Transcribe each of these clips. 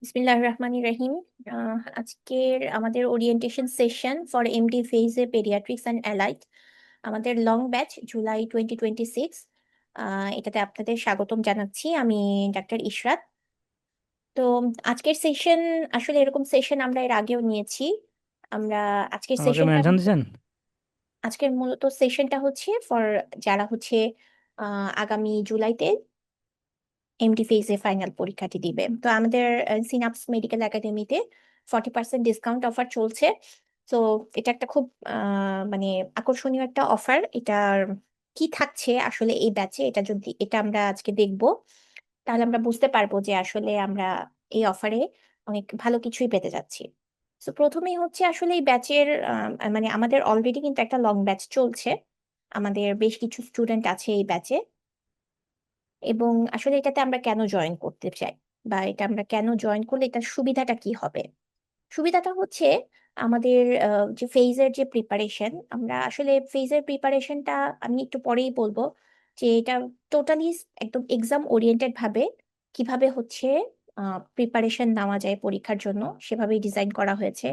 বিসমিল্লাহির রহমানির রহিম। আজকের আমাদের ওরিয়েন্টেশন সেশন ফর এমডি ফেজে পেডিয়াট্রিক্স অ্যান্ড অ্যালাইড, আমাদের লং ব্যাচ জুলাই 2026। এটাতে আপনাদের স্বাগতম জানাচ্ছি। আমি ডাক্তার ইশরাত। তো আজকের সেশন আসলে এরকম সেশন আমরা এর আগেও নিয়েছি। আমরা আজকের আমাকে সেশনটা মেনশন দিচ্ছেন। আজকের মূলত সেশনটা হচ্ছে ফর যারা হচ্ছে আগামী জুলাইতে এমডি ফেজে ফাইনাল পরীক্ষাটি দিবে। তো আমাদের সিনাপস মেডিকেল একাডেমিতে 40% ডিসকাউন্ট অফার চলছে। তো এটা একটা খুব মানে আকর্ষণীয় একটা অফার। এটার কি থাকছে আসলে এই ব্যাচে, এটা আমরা আজকে দেখব। তাহলে আমরা বুঝতে পারবো যে আসলে আমরা এই অফারে অনেক ভালো কিছুই পেতে যাচ্ছি। তো প্রথমেই হচ্ছে আসলে এই ব্যাচের মানে আমাদের অলরেডি কিন্তু একটা লং ব্যাচ চলছে। আমাদের বেশ কিছু স্টুডেন্ট আছে এই ব্যাচে। এবং আসলে এটাতে আমরা কেন জয়েন করতে চাই, বা এটা আমরা কেন জয়েন করলে এটার সুবিধাটা কি হবে। সুবিধাটা হচ্ছে আমাদের যে ফেজের যে প্রিপারেশন, আমরা আসলে ফেজের প্রিপারেশনটা আমি একটু পরেই বলবো যে এটা টোটালি একদম এক্সাম ওরিয়েন্টেড ভাবে কিভাবে হচ্ছে প্রিপারেশন নেওয়া যায় পরীক্ষার জন্য সেভাবেই ডিজাইন করা হয়েছে।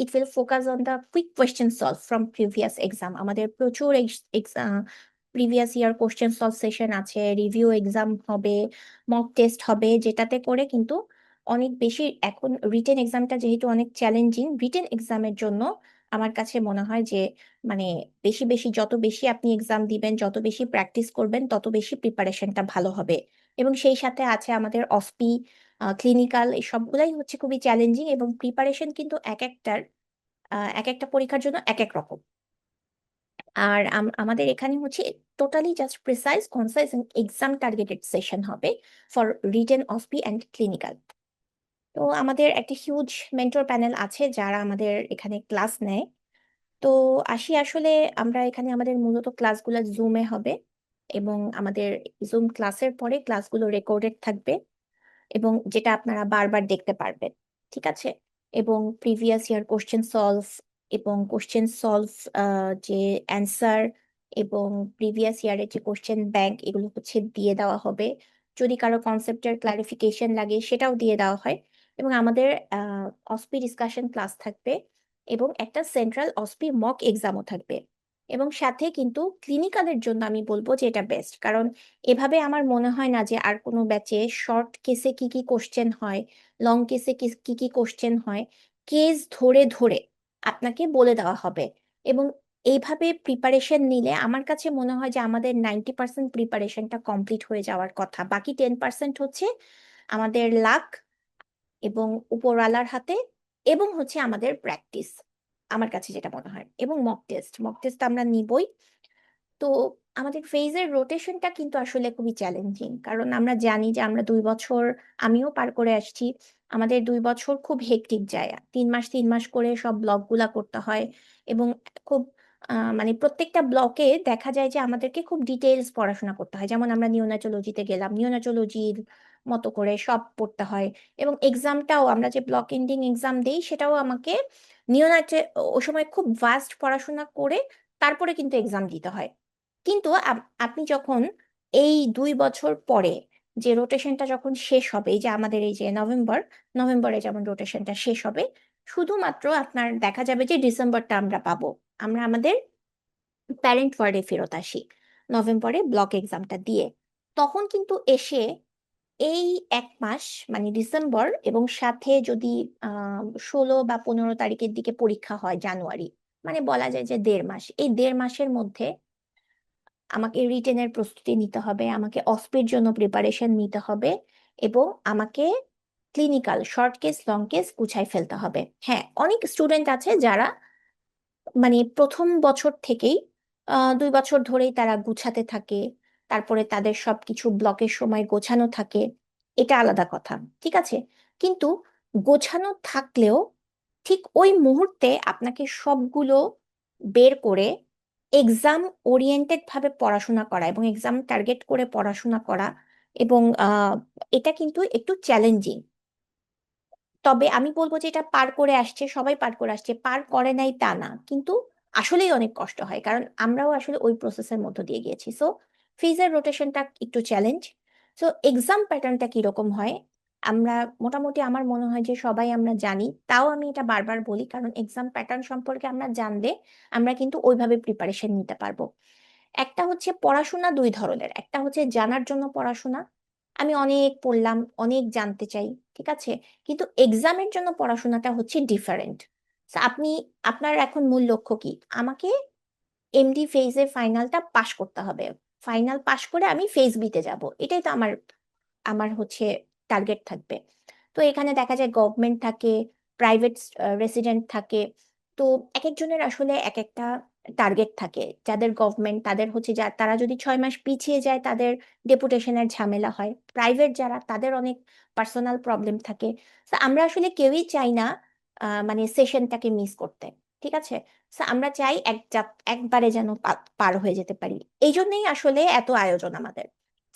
It will focus on the quick question solve from previous exam. আমাদের প্রচুর previous year question solve session আছে, রিভিউ এক্সাম হবে, মক টেস্ট হবে, যেটাতে করে কিন্তু অনেক বেশি এখন রিটেন এক্সামটা যেহেতু অনেক চ্যালেঞ্জিং, রিটেন এক্সামের জন্য আমার কাছে মনে হয় যে মানে বেশি বেশি যত বেশি আপনি এক্সাম দিবেন, যত বেশি প্র্যাকটিস করবেন, তত বেশি প্রিপারেশনটা ভালো হবে। এবং সেই সাথে আছে আমাদের অফপি, ক্লিনিক্যাল, এই সবগুলাই হচ্ছে খুবই চ্যালেঞ্জিং, এবং প্রিপারেশন কিন্তু এক একটা পরীক্ষার জন্য এক এক রকম। আর আমাদের এখানে হচ্ছে totally just precise concise exam targeted session হবে ফর রিটেন অফপি অ্যান্ড ক্লিনিক্যাল। তো আমাদের একটা হিউজ মেন্টর প্যানেল আছে যারা আমাদের এখানে ক্লাস নেয়। তো আসি আসলে আমরা এখানে আমাদের মূলত ক্লাসগুলো জুমে হবে, এবং আমাদের জুম ক্লাসের পরে ক্লাসগুলো রেকর্ডেড থাকবে, এবং যেটা আপনারা বারবার দেখতে পারবেন। ঠিক আছে। এবং প্রিভিয়াস ইয়ার কোশ্চেন সলভ, এবং কোশ্চেন সলভ যে অ্যান্সার, এবং প্রিভিয়াস ইয়ারের যে কোশ্চেন ব্যাংক, এগুলো হচ্ছে দিয়ে দেওয়া হবে। যদি কারো কনসেপ্টের ক্লারিফিকেশন লাগে সেটাও দিয়ে দেওয়া হয়। এবং আমাদের অসপি ডিসকাশন ক্লাস থাকবে, এবং একটা সেন্ট্রাল অসপি মক এক্সামও থাকবে। এবং সাথে কিন্তু ক্লিনিক্যালের জন্য আমি বলবো যে এটা বেস্ট, কারণ এভাবে আমার মনে হয় না যে আর কোনো ব্যাচে শর্ট কেসে কি কি কোশ্চেন হয়, লং কেসে কি কি কোশ্চেন হয়, কেস ধরে ধরে আপনাকে বলে দেওয়া হবে। এবং এইভাবে প্রিপারেশন নিলে আমার কাছে মনে হয় যে আমাদের 90% প্রিপারেশনটা কমপ্লিট হয়ে যাওয়ার কথা, বাকি 10% হচ্ছে আমাদের লাক এবং উপরওয়ালার হাতে, এবং হচ্ছে আমাদের প্র্যাকটিস। আমার কাছে যেটা মনে হয়, এবং মক টেস্ট আমরা নিবই। তো আমাদের ফেজের রোটেশনটা কিন্তু আসলে খুবই চ্যালেঞ্জিং, কারণ আমরা জানি যে আমরা 2 বছর, আমিও পার করে আসছি, আমাদের 2 বছর খুব হেক্টিক যায়। 3 মাস 3 মাস করে সব ব্লকগুলা করতে হয়। এবং খুব মানে প্রত্যেকটা ব্লকে দেখা যায় যে আমাদেরকে খুব ডিটেলস পড়াশোনা করতে হয়। যেমন আমরা নিওনাটোলজিতে গেলাম, নিওনাটোলজির মতো করে সব পড়তে হয়। এবং এক্সামটাও আমরা যে ব্লক এন্ডিং এক্সাম দেই সেটাও আমাকে নিওনাটে ও সময় খুব ভাস্ট পড়াশোনা করে তারপরে কিন্তু এক্সাম দিতে হয়। কিন্তু আপনি যখন এই 2 বছর পরে যে রোটেশনটা যখন শেষ হবে, এই যে আমাদের এই যে নভেম্বরে যেমন রোটেশনটা শেষ হবে, শুধুমাত্র আপনার দেখা যাবে যে ডিসেম্বরটা আমরা পাবো, আমরা আমাদের প্যারেন্ট ওয়ার্ডে ফেরত আসি নভেম্বরে ব্লক এক্সামটা দিয়ে। তখন কিন্তু এসে এই 1 মাস মানে ডিসেম্বর, এবং সাথে যদি 16 বা 15 তারিখের দিকে পরীক্ষা হয় জানুয়ারি, মানে বলা যায় যে 1.5 মাস, এই 1.5 মাসের মধ্যে আমাকে রিটেনের প্রস্তুতি নিতে হবে, আমাকে অস্পির জন্য প্রিপারেশন নিতে হবে, এবং আমাকে clinical short case long case গুছাই ফেলতে হবে। হ্যাঁ, অনেক স্টুডেন্ট আছে যারা মানে প্রথম বছর থেকেই 2 বছর ধরেই তারা গুছাতে থাকে, তারপরে তাদের সবকিছু ব্লকের সময় গোছানো থাকে, এটা আলাদা কথা। ঠিক আছে। কিন্তু গোছানো থাকলেও ঠিক ওই মুহূর্তে আপনাকে সবগুলো বের করে এক্সাম ওরিয়েন্টেড ভাবে পড়াশোনা করা এবং এক্সাম টার্গেট করে পড়াশোনা করা, এবং এটা কিন্তু একটু চ্যালেঞ্জিং। তবে আমি বলবো যে এটা পার করে আসছে, সবাই পার করে আসছে, পার করে নাই তা না, কিন্তু আসলেই অনেক কষ্ট হয়, কারণ আমরাও আসলে ওই প্রসেসের মধ্য দিয়ে গিয়েছি। সো ফিজের রোটেশনটা একটু চ্যালেঞ্জ। সো এক্সাম প্যাটার্নটা কিরকম হয়, আমরা মোটামুটি আমার মনে হয় যে সবাই আমরা জানি, তাও আমি এটা বারবার বলি কারণ এক্সাম প্যাটার্ন সম্পর্কে আমরা জানলে আমরা কিন্তু ওইভাবে প্রিপারেশন নিতে পারবো। একটা হচ্ছে পড়াশোনা দুই ধরনের, একটা হচ্ছে জানার জন্য পড়াশোনা, আমি অনেক পড়লাম, অনেক জানতে চাই, ঠিক আছে, কিন্তু এক্সামের জন্য পড়াশোনাটা হচ্ছে ডিফারেন্ট। আপনি, আপনার এখন মূল লক্ষ্য কি? আমাকে এমডি ফেজে ফাইনালটা পাশ করতে হবে, ফাইনাল পাশ করে আমি ফেজ বিতে যাব, এটাই তো আমার আমার হচ্ছে টার্গেট থাকবে। তো এখানে দেখা যায় গভর্নমেন্ট থাকে, প্রাইভেট রেসিডেন্ট থাকে। তো এক একজনের আসলে এক একটা টার্গেট থাকে। যাদের গভর্নমেন্ট তাদের হচ্ছে, যা তারা যদি 6 মাস পিছিয়ে যায় তাদের ডেপুটেশনের ঝামেলা হয়, প্রাইভেট যারা তাদের অনেক পার্সোনাল প্রবলেম থাকে। তো আমরা আসলে কেউই চাই না মানে সেশনটাকে মিস করতে, ঠিক আছে। So, আমরা চাই একবারে যেন পার হয়ে যেতে পারি। এই জন্যই আসলে এত আয়োজন আমাদের।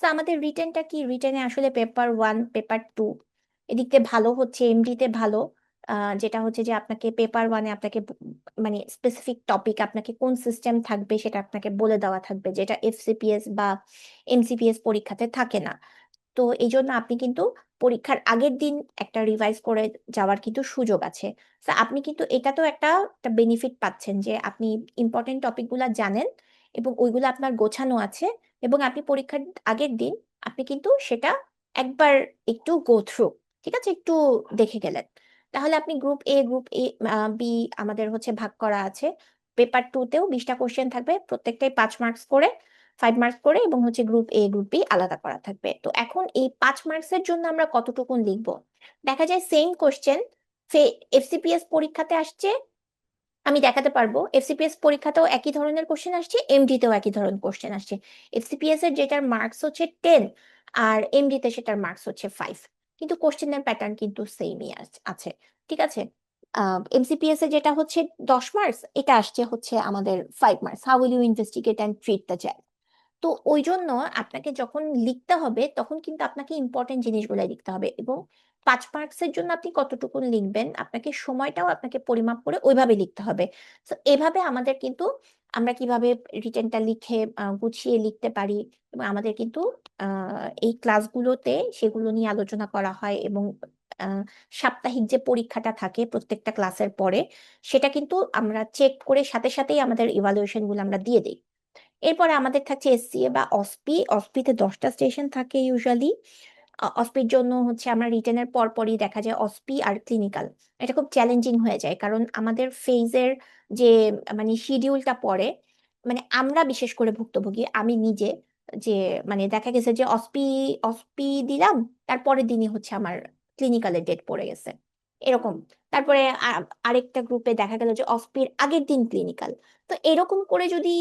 তো আমাদের রিটেনটা কি, রিটেনে আসলে পেপার 1 পেপার 2 এদিক দিয়ে ভালো হচ্ছে, এমডিতে ভালো। যেটা হচ্ছে যে আপনাকে পেপার 1-এ আপনাকে মানে স্পেসিফিক টপিক, আপনাকে কোন সিস্টেম থাকবে সেটা আপনাকে বলে দেওয়া থাকবে, যেটা এফসিপিএস বা এমসিপিএস পরীক্ষাতে থাকে না। তো এই জন্য আপনি কিন্তু পরীক্ষার আগের দিন একটা রিভাইজ করে যাওয়ার কিন্তু সুযোগ আছে। তো আপনি কিন্তু এটা তো একটা একটা বেনিফিট পাচ্ছেন যে আপনি ইম্পর্টেন্ট টপিকগুলো জানেন এবং ওইগুলো আপনার গোছানো আছে, এবং আপনি পরীক্ষার আগের দিন আপনি কিন্তু সেটা একবার একটু গো থ্রু, ঠিক আছে, একটু দেখে গেলেন। তাহলে আপনি group A, group A, B আমাদের হচ্ছে ভাগ করা আছে। পেপার 2-তেও 20টা কোশ্চেন থাকবে, প্রত্যেকটাই 5 মার্কস করে, 5 মার্কস করে, এবং হচ্ছে গ্রুপ এ, গ্রুপ বি আলাদা করা থাকবে। তো এখন এই 5 মার্কসের জন্য আমরা কতটুকুন লিখবো? দেখা যায় সেম কোশ্চেন এফসিপিএস পরীক্ষাতে আসছে, আমি দেখাতে পারবো এফসিপিএস পরীক্ষাতেও একই ধরনের কোশ্চেন আসছে, এমডিতেও একই ধরনের কোশ্চেন আসছে। এফসিপিএস এর যেটার মার্কস হচ্ছে 10 আর এমডিতে সেটার মার্কস হচ্ছে 5, কিন্তু কোশ্চেনের প্যাটার্ন কিন্তু সেমই আছে, ঠিক আছে। এমসিপিএস এ যেটা হচ্ছে 10 মার্কস, এটা আসছে হচ্ছে আমাদের 5 marks, how will you investigate and treat the challenge. তো ওই জন্য আপনাকে যখন লিখতে হবে তখন কিন্তু আপনাকে ইম্পর্টেন্ট জিনিসগুলো লিখতে হবে, এবং 5 মার্কসের জন্য আপনি কতটুকু লিখবেন আপনাকে সময়টাও আপনাকে পরিমাপ করে ওইভাবে লিখতে হবে। তো এভাবে আমাদের কিন্তু, আমরা কিভাবে রিটেনটা লিখে গুছিয়ে লিখতে পারি, এবং আমাদের কিন্তু এই ক্লাসগুলোতে সেগুলো নিয়ে আলোচনা করা হয়, এবং আহ, সাপ্তাহিক যে পরীক্ষাটা থাকে প্রত্যেকটা ক্লাসের পরে, সেটা কিন্তু আমরা চেক করে সাথে সাথেই আমাদের ইভালুয়েশন গুলো আমরা দিয়ে দিই। এরপরে আমাদের থাকছে এসসিএ বা অসপি, অসপিতে 10টা সেশন থাকে ইউজুয়ালি। অসপির জন্য হচ্ছে আমরা রিটেনের পরপরই দেখা যায় অসপি আর ক্লিনিক্যাল, এটা খুব চ্যালেঞ্জিং হয়ে যায় কারণ আমাদের ফেজের যে মানে শিডিউলটা পড়ে, মানে আমরা বিশেষ করে ভুক্তভোগী, আমি নিজে, যে মানে দেখা গেছে যে অসপি অসপি দিলাম, তারপরের দিনই হচ্ছে আমার ক্লিনিক্যালের ডেট পড়ে গেছে, এরকম। তারপরে আরেকটা গ্রুপে দেখা গেল যে অসপির আগের দিন ক্লিনিক্যাল। তো এরকম করে যদি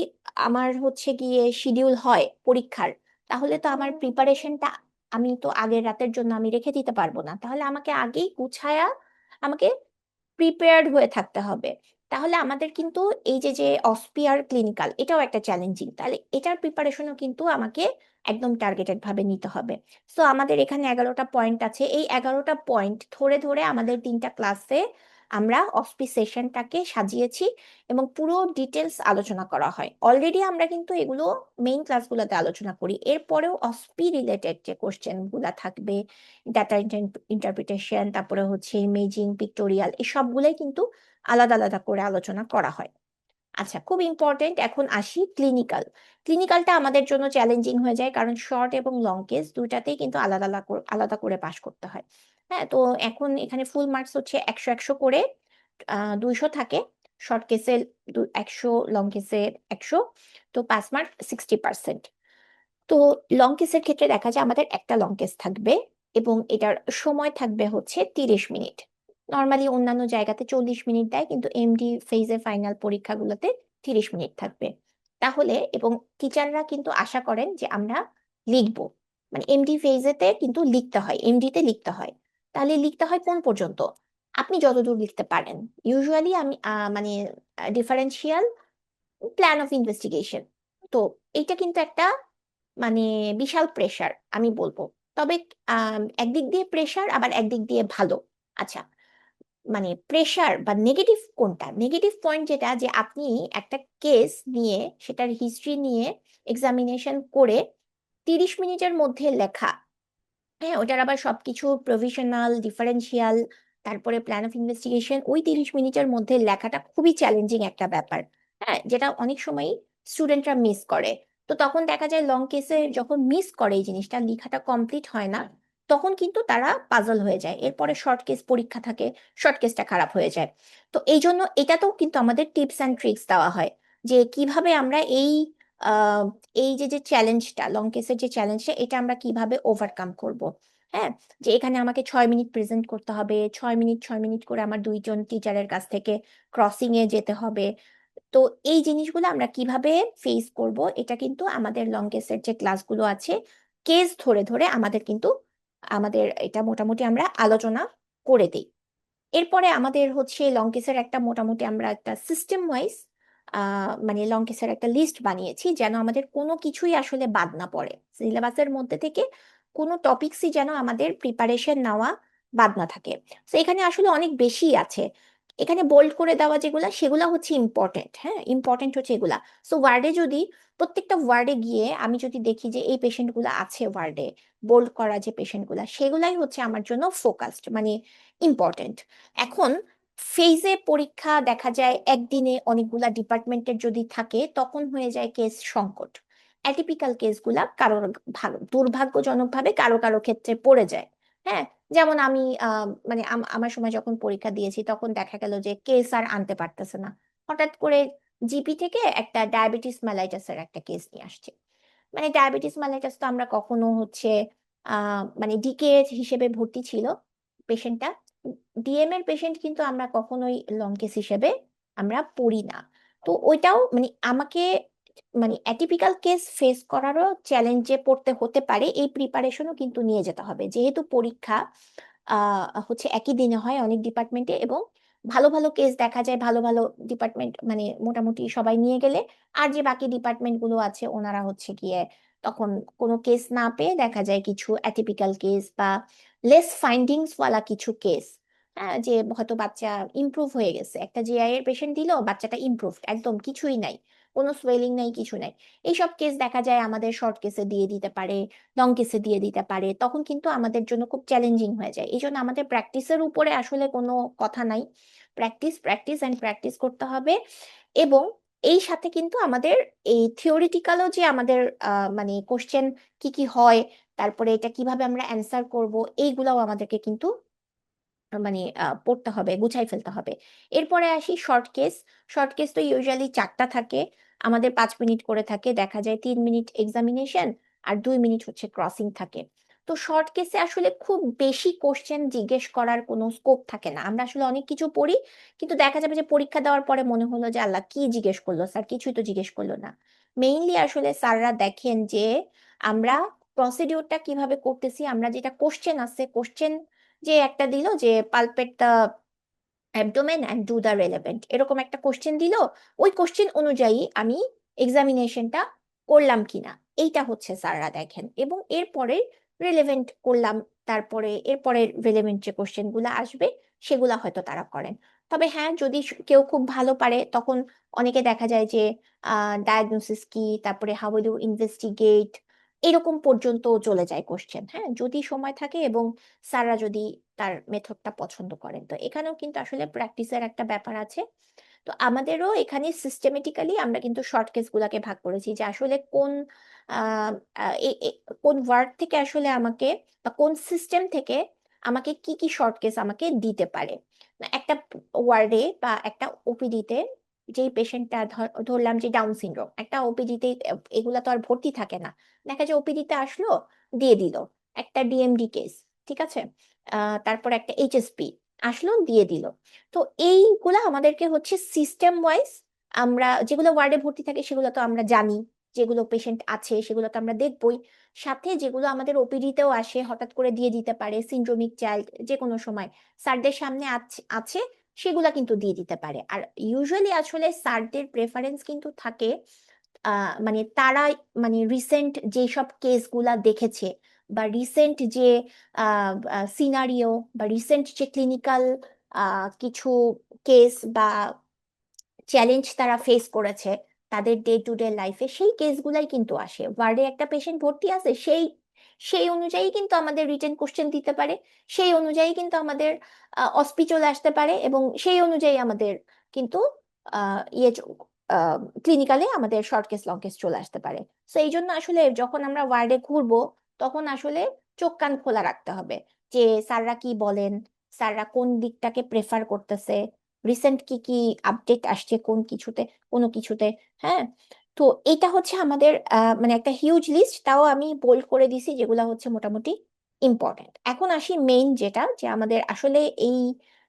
আমার হচ্ছে গিয়ে শিডিউল হয় পরীক্ষার, তাহলে তো আমার প্রিপারেশনটা, আমি তো আগের রাতের জন্য আমি রেখে দিতে পারবো না, তাহলে আমাকে আগেই গুছায়া আমাকে প্রিপেয়ার্ড হয়ে থাকতে হবে। তাহলে আমাদের কিন্তু এই যে যে অসপিয়ার ক্লিনিক্যাল এটাও একটা চ্যালেঞ্জিং, তাহলে এটার প্রিপারেশনও কিন্তু আমাকে একদম টার্গেটেড ভাবে নিতে হবে। সো আমাদের এখানে 11টা পয়েন্ট আছে, এই 11টা পয়েন্ট ধরে ধরে আমাদের 3টা ক্লাসে আমরা অসপি সেশনটাকে সাজিয়েছি, এবং পুরো ডিটেলস আলোচনা করা হয়। অলরেডি আমরা কিন্তু এগুলো মেইন ক্লাসগুলোতে আলোচনা করি, এরপরেও অসপি রিলেটেড যে কোশ্চেন গুলা থাকবে, ডাটা ইন্টারপ্রিটেশন, তারপরে হচ্ছে ইমেজিং, পিক্টোরিয়াল, এই সবগুলোই কিন্তু আলাদা আলাদা করে আলোচনা করা হয়। আচ্ছা, খুব ইম্পর্টেন্ট, এখন আসি ক্লিনিক্যাল। ক্লিনিক্যালটা আমাদের জন্য চ্যালেঞ্জিং হয়ে যায় কারণ শর্ট এবং লং কেস দুইটাতেই কিন্তু আলাদা আলাদা আলাদা করে পাশ করতে হয়। হ্যাঁ, তো এখন এখানে ফুল মার্কস হচ্ছে 100 100 করে, 200 থাকে, শর্ট কেসে 100, লং কেসে 100, তো 5 মার্ক 60%। তো লং কেসের ক্ষেত্রে দেখা যায় আমাদের একটা লং কেস থাকবে, এবং এটার সময় থাকবে হচ্ছে 30 মিনিট। নর্মালি অন্যান্য জায়গাতে 40 মিনিট দেয়, কিন্তু এমডি ফেজে ফাইনাল পরীক্ষাগুলোতে 30 মিনিট থাকবে। তাহলে, এবং টিচাররা কিন্তু আশা করেন যে আমরা লিখবো, মানে এমডি ফেজেতে কিন্তু লিখতে হয়, এমডিতে লিখতে হয়। তাহলে লিখতে হয় কোন পর্যন্ত? আপনি যতদূর লিখতে পারেন। ইউজুয়ালি আমি মানে ডিফারেন্সিয়াল প্ল্যান অফ ইনভেস্টিগেশন। তো এটা কিন্তু একটা মানে বিশাল প্রেসার আমি বলবো। তবে একদিক দিয়ে প্রেসার, আবার একদিক দিয়ে ভালো। আচ্ছা, মানে প্রেসার বা নেগেটিভ কোনটা? নেগেটিভ পয়েন্ট যেটা, যে আপনি একটা কেস নিয়ে সেটার হিস্ট্রি নিয়ে এক্সামিনেশন করে 30 মিনিটের মধ্যে লেখা, হ্যাঁ, ওটার আবার সবকিছু প্রভিশনাল, ডিফারেন্সিয়াল, তারপরে প্ল্যান অফ ইনভেস্টিগেশন, ওই 30 মিনিটের মধ্যে লেখাটা খুবই চ্যালেঞ্জিং একটা ব্যাপার। হ্যাঁ, যেটা অনেক সময় স্টুডেন্টরা মিস করে। তো তখন দেখা যায় লং কেসে যখন মিস করে এই জিনিসটা, লেখাটা কমপ্লিট হয় না, তখন কিন্তু তারা পাজল হয়ে যায়। এরপরে শর্ট কেস পরীক্ষা থাকে, শর্ট কেসটা খারাপ হয়ে যায়। তো এই জন্য এটাতেও কিন্তু আমাদের টিপস অ্যান্ড ট্রিক্স দেওয়া হয় যে কিভাবে আমরা আহ, এই যে যে চ্যালেঞ্জটা, লং কেসের যে চ্যালেঞ্জটা, এটা আমরা কিভাবে ওভারকাম করব। হ্যাঁ, যে এখানে আমাকে 6 মিনিট প্রেজেন্ট করতে হবে, 6 মিনিট 6 মিনিট করে আমার দুইজন টিচারের কাছ থেকে ক্রসিং এ যেতে হবে। তো এই জিনিসগুলো আমরা কিভাবে ফেস করব, এটা কিন্তু আমাদের লং কেসের যে ক্লাসগুলো আছে, কেস ধরে ধরে আমাদের কিন্তু আমাদের এটা মোটামুটি আমরা আলোচনা করে দিই। এরপরে আমাদের হচ্ছে লংকেসের একটা মোটামুটি আমরা একটা সিস্টেম ওয়াইজ মানে লংকেসের একটা লিস্ট বানিয়েছি, যেন আমাদের কোনো কিছুই আসলে বাদ না পড়ে, সিলেবাসের মধ্যে থেকে কোনো টপিকসই যেন আমাদের প্রিপারেশন নেওয়া বাদ না থাকে। তো এখানে আসলে অনেক বেশি আছে। এখানে বোল্ড করে দেওয়া যেগুলা, সেগুলা হচ্ছে ইম্পর্টেন্ট। হ্যাঁ, ইম্পর্টেন্ট হচ্ছে এগুলা। সো ওয়ার্ডে যদি, প্রত্যেকটা ওয়ার্ডে গিয়ে আমি যদি দেখি যে এই পেশেন্টগুলো আছে ওয়ার্ডে, বোল্ড করা যে পেশেন্টগুলা, সেগুলাই হচ্ছে আমার জন্য ফোকাসড, মানে ইম্পর্টেন্ট। এখন ফেজে পরীক্ষা দেখা যায় একদিনে অনেকগুলা ডিপার্টমেন্টের যদি থাকে, তখন হয়ে যায় কেস সংকট। অ্যাটিপিক্যাল কেসগুলা কারোর ভালো দুর্ভাগ্যজনকভাবে কারো কারো ক্ষেত্রে পড়ে যায়। হ্যাঁ, যেমন আমি মানে আমার সময় যখন পরীক্ষা দিয়েছি, তখন দেখা গেল যে কেস আর আনতে পারতেছে না। হঠাৎ করে জিপি থেকে একটা ডায়াবেটিস মেলাইটাসের একটা কেস নিয়ে আসছে। মানে ডায়াবেটিস মেলাইটাস তো আমরা কখনো হচ্ছে মানে ডিকে হিসেবে ভর্তি ছিল পেশেন্টটা, ডিএম এর পেশেন্ট কিন্তু আমরা কখনোই লং কেস হিসেবে আমরা পড়ি না। তো ওইটাও মানে আমাকে মানে অ্যাটিপিক্যাল কেস ফেস করারও চ্যালেঞ্জে পড়তে হতে পারে, এই প্রিপারেশনও কিন্তু নিয়ে যেতে হবে, যেহেতু পরীক্ষা হচ্ছে একই দিনে হয় অনেক ডিপার্টমেন্টে, এবং ভালো ভালো কেস দেখা যায় ভালো ভালো ডিপার্টমেন্ট মানে মোটামুটি সবাই নিয়ে গেলে, আর যে বাকি ডিপার্টমেন্ট গুলো আছে ওনারা হচ্ছে গিয়ে তখন কোনো কেস না পেয়ে দেখা যায় কিছু অ্যাটিপিক্যাল কেস বা লেস ফাইন্ডিংস ওয়ালা কিছু কেস। হ্যাঁ, যে হয়তো বাচ্চা ইমপ্রুভ হয়ে গেছে, একটা জিআই এর পেশেন্ট দিল, বাচ্চাটা ইমপ্রুভ, একদম কিছুই নাই, কোনো সোয়েলিং নাই, কিছু নাই। এইসব কেস দেখা যায় আমাদের শর্ট কেসে দিয়ে দিতে পারে, লং কেসে দিয়ে দিতে পারে, তখন কিন্তু আমাদের জন্য খুব চ্যালেঞ্জিং হয়ে যায়। এই জন্য আমাদের প্র্যাকটিসের উপরে আসলে কোনো কথা নাই। প্র্যাকটিস প্র্যাকটিস অ্যান্ড প্র্যাকটিস করতে হবে। এবং এই সাথে কিন্তু আমাদের এই থিওরিটিক্যালও যে আমাদের মানে কোশ্চেন কি কি হয়, তারপরে এটা কিভাবে আমরা অ্যান্সার করব, এইগুলাও আমাদেরকে কিন্তু মানে পড়তে হবে, গুছাই ফেলতে হবে। এরপরে আসি শর্ট কেস। শর্ট কেস তো ইউজুয়ালি 4টা থাকে, আমাদের 5 মিনিট করে থাকে, দেখা যায় 3 মিনিট এক্সামিনেশন আর 2 মিনিট হচ্ছে ক্রসিং থাকে। তো শর্ট কেসে আসলে খুব বেশি কোশ্চেন জিজ্ঞেস করার কোনো স্কোপ থাকে না। আমরা আসলে অনেক কিছু পড়ি, কিন্তু দেখা যাবে যে পরীক্ষা দেওয়ার পরে মনে হলো যে আল্লাহ কি জিজ্ঞেস করলো স্যার, কিছুই তো জিজ্ঞেস করলো না। মেইনলি আসলে স্যাররা দেখেন যে আমরা প্রসিডিওরটা কিভাবে করতেছি, আমরা যেটা কোশ্চেন আছে, কোশ্চেন যে একটা দিল যে pulpit the abdomen and do the relevant, এরকম একটা কোশ্চেন দিল, ওই কোশ্চেন অনুযায়ী আমি এক্সামিনেশনটা করলাম কিনা, এইটা হচ্ছে স্যাররা দেখেন। এবং এরপরে রিলেভেন্ট করলাম, তারপরে এরপরে রিলেভেন্ট যে কোশ্চেন গুলো আসবে সেগুলা হয়তো তারা করেন। তবে হ্যাঁ, যদি কেউ খুব ভালো পারে, তখন অনেকে দেখা যায় যে ডায়াগনোসিস কি, তারপরে হাউ উইল ইউ ইনভেস্টিগেট, এরকম পর্যন্ত চলে যায় কোশ্চেন। হ্যাঁ, যদি সময় থাকে এবং স্যাররা যদি তার মেথডটা পছন্দ করেন, তো এখানেও কিন্তু আসলে প্র্যাকটিসের একটা ব্যাপার আছে। তো আমাদেরও এখানে সিস্টেমেটিক্যালি আমরা কিন্তু শর্ট কেস গুলাকে ভাগ করেছি, যে আসলে কোন আহ, আহ, এ- এ- কোন ওয়ার্ড থেকে আসলে আমাকে বা কোন সিস্টেম থেকে আমাকে কি কি শর্ট কেস আমাকে দিতে পারে। না, একটা ওয়ার্ডে বা একটা ওপিডিতে যেই পেশেন্টটা ধরলাম যে ডাউন সিনড্রোম, একটা ওপিডিতে এগুলা তো আর ভর্তি থাকে না, দেখা যায় ওপিডিতে আসলো, দিয়ে দিল একটা ডিএমডি কেস, ঠিক আছে, তারপর একটা এইচএসপি আসলো, দিয়ে দিল। তো এইগুলা আমাদেরকে হচ্ছে সিস্টেম ওয়াইজ, আমরা যেগুলো ওয়ার্ডে ভর্তি থাকে সেগুলো তো আমরা জানি, যেগুলো পেশেন্ট আছে সেগুলো তো আমরা দেখবই, সাথে যেগুলো আমাদের ওপিডিতেও আসে হঠাৎ করে দিয়ে দিতে পারে, সিনড্রোমিক চাইল্ড যে কোনো সময় স্যারদের সামনে আছে আছে, সেগুলা কিন্তু দিয়ে দিতে পারে। আর ইউজুয়ালি আসলে স্যারদের প্রেফারেন্স কিন্তু থাকে মানে তারা মানে রিসেন্ট যেসব কেসগুলা দেখেছে, বা রিসেন্ট যে সিনারিও, বা রিসেন্ট যে ক্লিনিক্যাল কিছু কেস বা চ্যালেঞ্জ তারা ফেস করেছে তাদের ডে টু ডে লাইফে, সেই কেসগুলাই কিন্তু আসে। ওয়ার্ডে একটা পেশেন্ট ভর্তি আছে, সেই অনুযায়ী কিন্তু আমাদের রিটেন কোশ্চেন দিতে পারে, সেই অনুযায়ী কিন্তু আমাদের অসপি চলে আসতে পারে, এবং সেই অনুযায়ী আমাদের কিন্তু ইয়ে ক্লিনিক্যালে আমাদের শর্ট কেস লং কেস চলে আসতে পারে। তো এই জন্য আসলে যখন আমরা ওয়ার্ডে ঘুরবো তখন আসলে চোখ কান খোলা রাখতে হবে যে স্যাররা কি বলেন, স্যাররা কোন দিকটাকে প্রেফার করতেছে, রিসেন্ট কি কি আপডেট আসছে কোন কিছুতে, কোনো কিছুতে। হ্যাঁ, তো এটা হচ্ছে আমাদের মানে একটা হিউজ লিস্ট, তাও আমি বোল্ড করে দিছি যেগুলো হচ্ছে মোটামুটি ইম্পর্টেন্ট। এখন আসি মেইন যেটা, যে আমাদের আসলে এই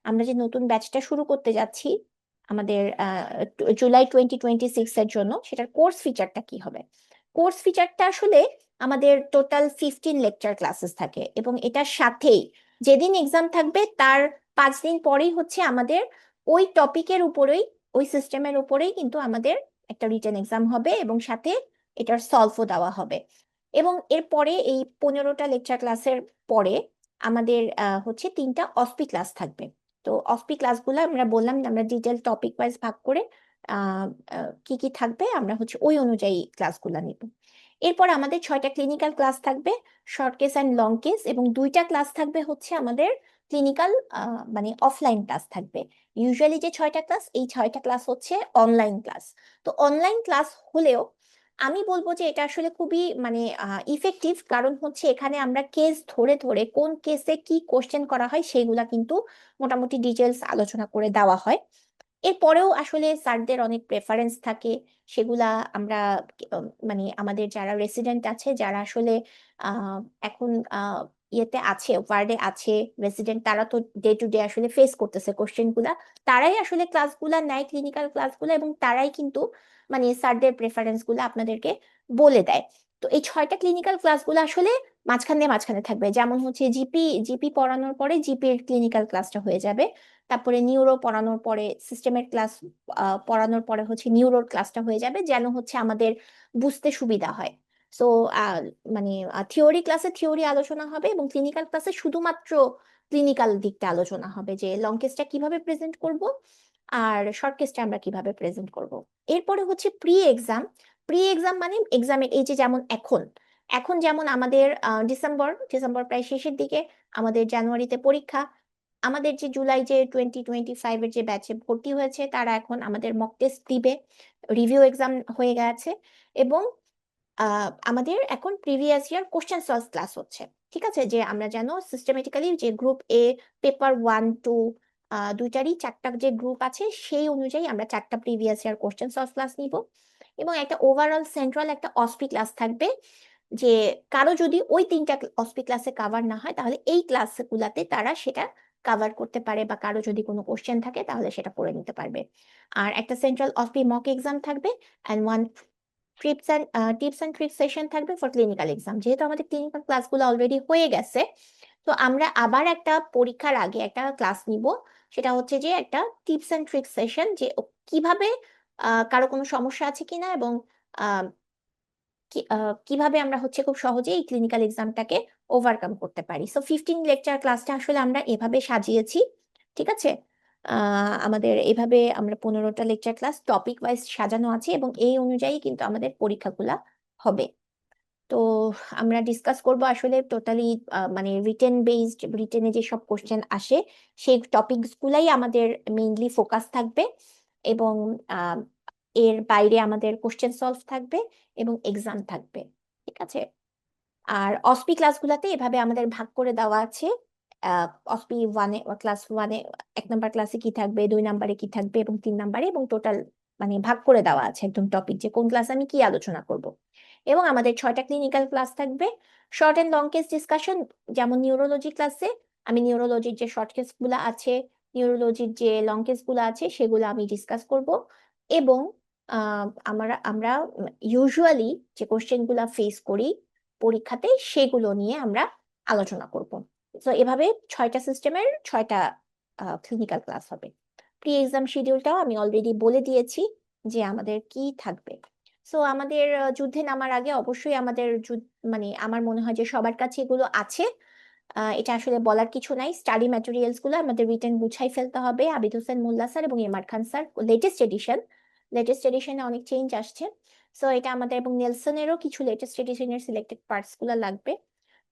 আমরা যে নতুন ব্যাচটা শুরু করতে যাচ্ছি আমাদের জুলাই 2026 এর জন্য, সেটার কোর্স ফিচারটা কি হবে। কোর্স ফিচারটা আসলে আমাদের টোটাল 15 লেকচার ক্লাসেস থাকে, এবং এটার সাথেই যেদিন এক্সাম থাকবে তার 5 দিন পরেই হচ্ছে আমাদের ওই টপিকের উপরেই, ওই সিস্টেমের উপরেই কিন্তু আমাদের একটা রিটেন এক্সাম হবে, এবং সাথে এটার সলভও দেওয়া হবে। এবং এরপরে এই 15টা লেকচার ক্লাসের পরে আমাদের হচ্ছে 3টা অসপি ক্লাস থাকবে। তো অসপি ক্লাসগুলো আমরা বললাম যে আমরা ডিটেল টপিক ওয়াইজ ভাগ করে আহ, কি কি থাকবে আমরা হচ্ছে ওই অনুযায়ী ক্লাসগুলো নিব। এরপর আমাদের 6টা ক্লিনিক্যাল ক্লাস থাকবে, short case and long case, এবং 2টা ক্লাস থাকবে হচ্ছে আমাদের ক্লিনিক্যাল মানে অফলাইন ক্লাস থাকবে। ইউজুয়ালি যে 6টা ক্লাস, এই 6টা ক্লাস হচ্ছে অনলাইন ক্লাস। তো অনলাইন ক্লাস হলেও আমি বলবো যে এটা আসলে খুবই মানে ইফেক্টিভ, কারণ হচ্ছে এখানে আমরা কেস ধরে ধরে কোন কেসে কি কোশ্চেন করা হয় সেগুলা কিন্তু মোটামুটি ডিটেলস আলোচনা করে দেওয়া হয়। এরপরেও আসলে স্যারদের অনেক প্রেফারেন্স থাকে, সেগুলা আমরা মানে আমাদের যারা রেসিডেন্ট আছে, যারা আসলে আহ, এখন ইয়েতে আছে, ওয়ার্ডে আছে রেসিডেন্ট, তারা তো ডে টু ডে আসলে ফেস করতেছে কোশ্চেন গুলা, তারাই আসলে ক্লাসগুলা নেয়, ক্লিনিক্যাল ক্লাসগুলো, এবং তারাই কিন্তু মানে স্যারদের প্রেফারেন্স গুলো আপনাদেরকে বলে দেয়। তো এই 6টা ক্লিনিক্যাল ক্লাসগুলো আসলে মাঝখানে মাঝখানে থাকবে, যেমন হচ্ছে জিপি, জিপি পড়ানোর পরে জিপি এর ক্লিনিক্যাল ক্লাসটা হয়ে যাবে, তারপরে নিউরো পড়ানোর পরে সিস্টেমের ক্লাস পড়ানোর পরে হচ্ছে নিউরোর ক্লাসটা হয়ে যাবে, যেন হচ্ছে আমাদের বুঝতে সুবিধা হয়। সো মানে থিওরি ক্লাসে থিওরি আলোচনা হবে, এবং ক্লিনিক্যাল ক্লাসে শুধুমাত্র ক্লিনিক্যাল দিকটা আলোচনা হবে, যে লং কেসটা কিভাবে প্রেজেন্ট করব আর শর্ট কেসটা আমরা কিভাবে প্রেজেন্ট করব। এরপরে হচ্ছে প্রি এক্সাম। প্রি এক্সাম মানে এক্সামের এই যে যেমন এখন, এখন যেমন আমাদের ডিসেম্বর ডিসেম্বর প্রায় শেষের দিকে, আমাদের জানুয়ারিতে পরীক্ষা, আমাদের যে জুলাই যে 2025-এর যে ব্যাচে ভর্তি হয়েছে তারা এখন আমাদের মক টেস্ট দিবে, রিভিউ এক্সাম হয়ে গেছে, এবং আমাদের এখন previous year question solve class হচ্ছে। ঠিক আছে, যে আমরা যেন সিস্টেমেটিক্যালি যে গ্রুপ এ পেপার 1 2 দুইটারই 4টা যে গ্রুপ আছে সেই অনুযায়ী আমরা 4টা previous year question solve class নিব, এবং একটা ওভারঅল সেন্ট্রাল একটা অসপি ক্লাস থাকবে, যে কারো যদি ওই 3টা অসপি ক্লাসে কাভার না হয় তাহলে এই ক্লাসগুলাতে তারা সেটা কাভার করতে পারে, বা কারো যদি কোনো কোশ্চেন থাকে তাহলে সেটা করে নিতে পারবে। আর একটা সেন্ট্রাল অসপি মক এক্সাম থাকবে, and one tips and tricks session থাকবে ফর ক্লিনিক্যাল এক্সাম। যেহেতু আমাদের ক্লিনিক্যাল ক্লাসগুলো অলরেডি হয়ে গেছে, তো আমরা আবার একটা পরীক্ষার আগে একটা ক্লাস নিব, সেটা হচ্ছে যে একটা টিপস অ্যান্ড ট্রিক্স সেশন, যে কিভাবে কারো কোনো সমস্যা আছে কিনা, এবং কিভাবে আমরা হচ্ছে খুব সহজে এই ক্লিনিক্যাল এক্সামটাকে ওভারকাম করতে পারি। সো 15 লেকচার ক্লাসটা আসলে আমরা এভাবে সাজিয়েছি। ঠিক আছে, আমাদের এভাবে আমরা 15টা লেকচার ক্লাস টপিক ওয়াইজ সাজানো আছে, এবং এই অনুযায়ী কিন্তু আমাদের পরীক্ষাগুলা হবে। তো আমরা ডিসকাস করব আসলে টোটালি মানে রিটেন বেসড, রিটেনে যে সব কোশ্চেন আসে সেই টপিকস গুলাই আমাদের মেইনলি ফোকাস থাকবে, এবং আহ, এর বাইরে আমাদের কোশ্চেন সলভ থাকবে এবং এক্সাম থাকবে। ঠিক আছে, আর অসপি ক্লাসগুলোতে এভাবে আমাদের ভাগ করে দেওয়া আছে। অসপি ওয়ানে, ক্লাস ওয়ানে 1 নাম্বার ক্লাসে কি থাকবে, 2 নাম্বারে কি থাকবে, এবং 3 নাম্বারে, এবং টোটাল মানে ভাগ করে দেওয়া আছে একদম টপিক, যে কোন ক্লাসে আমি কি আলোচনা করব। এবং আমাদের 6টা ক্লিনিক্যাল ক্লাস থাকবে, short and long case discussion. যেমন নিউরোলজি ক্লাসে আমি নিউরোলজির যে শর্ট কেস গুলা আছে, নিউরোলজির যে লং কেস গুলা আছে সেগুলো আমি ডিসকাস করব, এবং আমরা আমরা ইউজুয়ালি যে কোশ্চেন গুলা ফেস করি পরীক্ষাতে সেগুলো নিয়ে আমরা আলোচনা করব। তো এভাবে 6টা সিস্টেমের 6টা ক্লিনিক্যাল ক্লাস হবে। প্রি এক্সাম শিডিউলটাও আমি অলরেডি বলে দিয়েছি যে আমাদের কি থাকবে। সো আমাদের যুদ্ধে নামার আগে অবশ্যই আমাদের মানে আমার মনে হয় যে সবার কাছে এগুলো আছে, এটা আসলে বলার কিছু নাই। স্টাডি ম্যাটেরিয়ালস গুলো আমাদের রিটেন গুছাই ফেলতে হবে। আবিদ হোসেন মোল্লা স্যার এবং এমআর খান স্যার লেটেস্ট এডিশনে অনেক চেঞ্জ আসছে, সো এটা আমাদের, এবং নেলসনেরও কিছু লেটেস্ট এডিশনের সিলেক্টেড পার্টস গুলো লাগবে।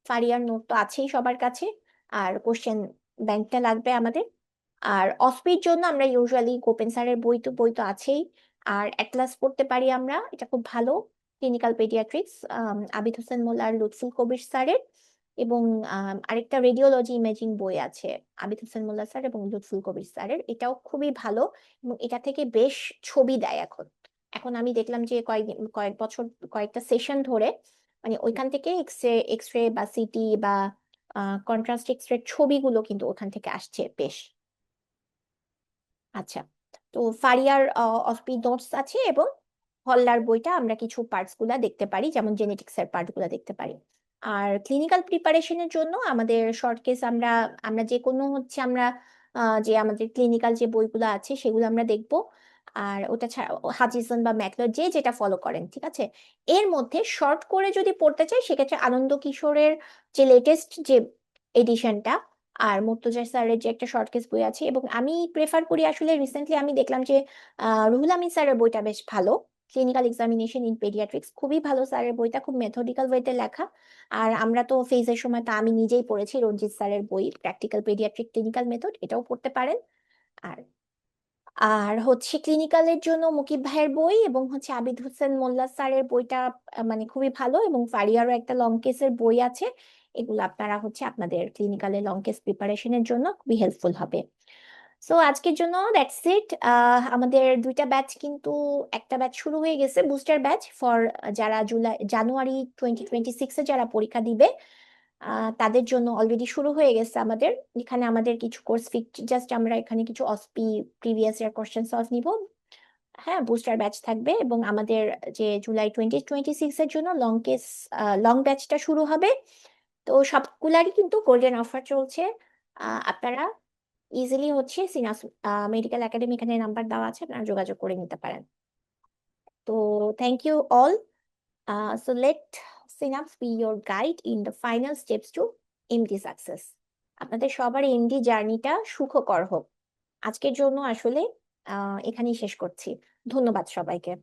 ফারিয়ার নোট তো আছেই সবার কাছে, আর কোশ্চেন ব্যাংকটা লাগবে আমাদের। আর অসপির জন্য আমরা ইউজুয়ালি গোপেন স্যারের বই তো আছেই। আর অ্যাটলাস পড়তে পারি আমরা, এটা খুব ভালো। ক্লিনিক্যাল পেডিয়াট্রিক্স আবিদ হোসেন মোল্লা আর লুৎফুল কবির স্যারের। এবং আরেকটা রেডিওলজি ইমেজিং বই আছে আবিদ হোসেন মোল্লা স্যার এবং লুৎফুল কবির স্যারের, এটাও খুবই ভালো। এবং এটা থেকে বেশ ছবি দেয় এখন। এখন আমি দেখলাম যে কয়েক বছর, কয়েকটা সেশন ধরে মানে ওইখান থেকে এক্স রে বা সিটি বা কন্ট্রাস্ট এক্স রে ছবিগুলো কিন্তু ওখান থেকে আসছে বেশ। আচ্ছা, তো ফারিয়ার অসপি নোটস আছে, এবং হল্লার বইটা আমরা কিছু পার্টস গুলা দেখতে পারি, যেমন জেনেটিক্স এর পার্ট গুলা দেখতে পারি। আর ক্লিনিক্যাল প্রিপারেশনের জন্য আমাদের শর্ট কেস আমরা আমরা যে কোনো হচ্ছে আমরা যে আমাদের ক্লিনিক্যাল যে বইগুলো আছে সেগুলো আমরা দেখবো। আর ওটা ছাড়া হাচিসন বা ম্যাকলার যে যেটা ফলো করেন, ঠিক আছে। এর মধ্যে শর্ট করে যদি পড়তে চাই সেক্ষেত্রে আনন্দ কিশোরের যে লেটেস্ট যে এডিশনটা, আর মুর্তজা স্যারের যে একটা শর্ট কেস বই আছে, এবং আমি প্রেফার করি আসলে রিসেন্টলি আমি দেখলাম যে রুহুল আমিন স্যারের বইটা বেশ ভালো। ক্লিনিক্যাল এক্সামিনেশন ইন পেডিয়াট্রিক্স খুবই ভালো স্যারের বইটা, খুব মেথডিক্যাল ওয়েতে লেখা। আর আমরা তো ফেজের সময় তা আমি নিজেই পড়েছি রঞ্জিত স্যারের বই প্র্যাকটিক্যাল পেডিয়াট্রিক ক্লিনিক্যাল মেথড, এটাও পড়তে পারেন। আর আর হচ্ছে ক্লিনিক্যালের জন্য মুকিব ভাইয়ের বই এবং হচ্ছে আবিদ হোসেন মোল্লা স্যারের বইটা মানে খুবই ভালো, এবং ফারিয়ারও একটা লং কেসের বই আছে। এগুলো আপনারা হচ্ছে আপনাদের ক্লিনিক্যালের লং কেস প্রিপারেশনের জন্য খুবই হেল্পফুল হবে। সো আজকের জন্য দ্যাটস ইট। আমাদের দুইটা ব্যাচ কিন্তু, একটা ব্যাচ শুরু হয়ে গেছে বুস্টার ব্যাচ ফর যারা জানুয়ারি 2026-এ যারা পরীক্ষা দিবে, তাদের জন্য অলরেডি শুরু হয়ে গেছে আমাদের। এখানে আমাদের কিছু কোর্স ফিক, জাস্ট আমরা এখানে কিছু অসপি প্রিভিয়াস ইয়ার কোশ্চেন সলভ নিব। হ্যাঁ, বুস্টার ব্যাচ থাকবে, এবং আমাদের যে জুলাই 2026-এর জন্য লং ব্যাচটা শুরু হবে। তো সবগুলারই কিন্তু গোল্ডেন অফার চলছে। আপনারা ইজিলি হচ্ছে সিনাস মেডিকেল একাডেমি, এখানে নাম্বার দেওয়া আছে, আপনারা যোগাযোগ করে নিতে পারেন। তো thank you all. So let Synapse be your guide in the final steps to MD success. আপনাদের সবার এমডি জার্নিটা সুখকর হোক। আজকের জন্য আসলে এখানেই শেষ করছি। ধন্যবাদ সবাইকে।